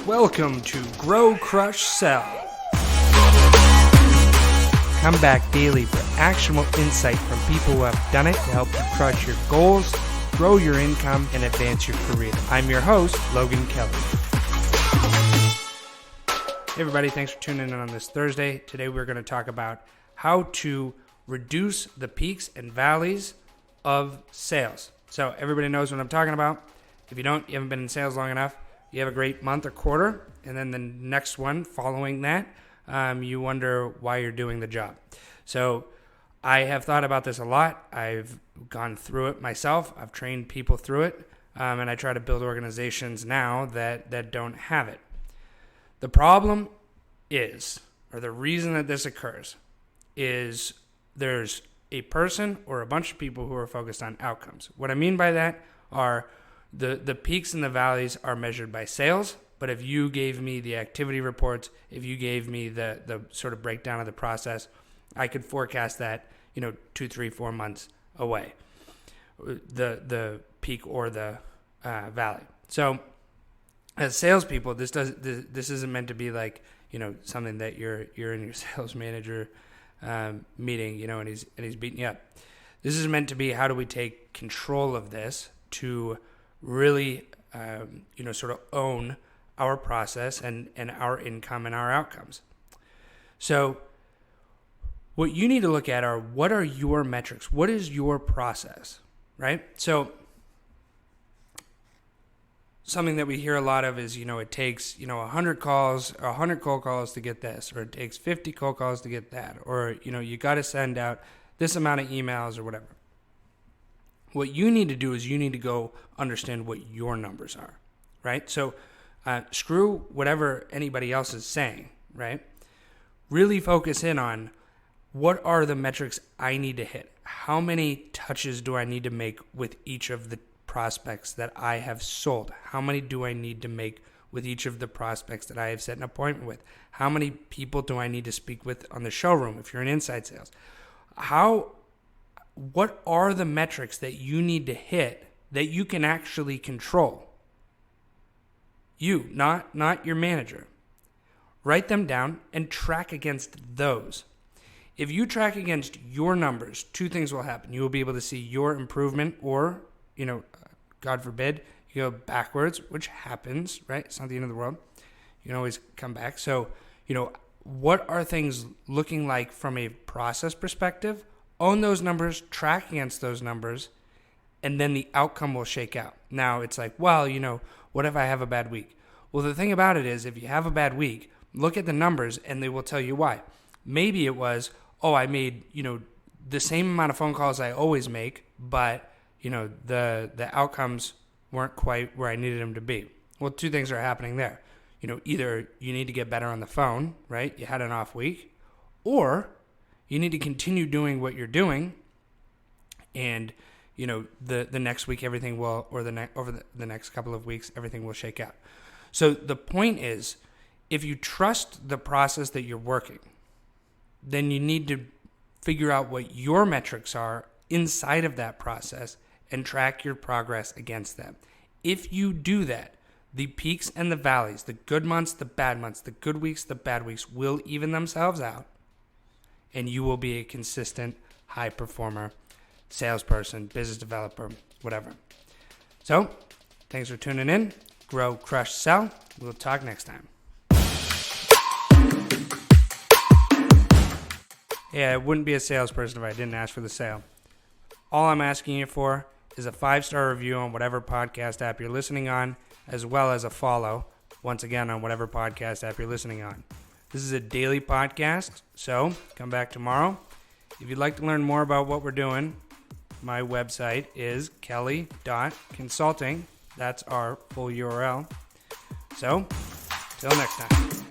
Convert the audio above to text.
Welcome to Grow, Crush, Sell. Come back daily for actionable insight from people who have done it to help you crush your goals, grow your income, and advance your career. I'm your host, Logan Kelly. Hey everybody, thanks for tuning in on this Thursday. Today we're going to talk about how to reduce the peaks and valleys of sales. So everybody knows what I'm talking about. If you don't, you haven't been in sales long enough, you have a great month or quarter, and then the next one following that, you wonder why you're doing the job. So I have thought about this a lot. I've gone through it myself. I've trained people through it, and I try to build organizations now that don't have it. The problem is, or the reason that this occurs, is there's a person or a bunch of people who are focused on outcomes. What I mean by that are the peaks and the valleys are measured by sales, but if you gave me the activity reports, if you gave me the sort of breakdown of the process, I could forecast that, 2, 3, 4 months away, the peak or the valley. So as salespeople, this isn't meant to be like, something that you're in your sales manager meeting, and he's beating you up. This is meant to be, how do we take control of this to really, sort of own our process and our income and our outcomes. So what you need to look at are, what are your metrics? What is your process, right? So something that we hear a lot of is, it takes, 100 calls, 100 cold calls to get this, or it takes 50 cold calls to get that, or, you got to send out this amount of emails or whatever. What you need to do is you need to go understand what your numbers are, right? So screw whatever anybody else is saying, right? Really focus in on, what are the metrics I need to hit? How many touches do I need to make with each of the prospects that I have sold? How many do I need to make with each of the prospects that I have set an appointment with? How many people do I need to speak with on the showroom if you're in inside sales? What are the metrics that you need to hit that you can actually control? You, not your manager. Write them down and track against those. If you track against your numbers, two things will happen. You will be able to see your improvement, or, God forbid, you go backwards, which happens, right? It's not the end of the world. You can always come back. So, what are things looking like from a process perspective? Own those numbers, track against those numbers, and then the outcome will shake out. Now, it's like, well, what if I have a bad week? Well, the thing about it is, if you have a bad week, look at the numbers and they will tell you why. Maybe it was, I made, the same amount of phone calls I always make, but, the outcomes weren't quite where I needed them to be. Well, two things are happening there. Either you need to get better on the phone, right? You had an off week, or you need to continue doing what you're doing, and the next week everything will, or over the next couple of weeks everything will shake out. So the point is, if you trust the process that you're working, then you need to figure out what your metrics are inside of that process and track your progress against them. If you do that, the peaks and the valleys, the good months, the bad months, the good weeks, the bad weeks will even themselves out, and you will be a consistent high performer, salesperson, business developer, whatever. So, thanks for tuning in. Grow, crush, sell. We'll talk next time. Yeah, I wouldn't be a salesperson if I didn't ask for the sale. All I'm asking you for is a 5-star review on whatever podcast app you're listening on, as well as a follow, once again, on whatever podcast app you're listening on. This is a daily podcast, so come back tomorrow. If you'd like to learn more about what we're doing, my website is kelly.consulting. That's our full URL. So, till next time.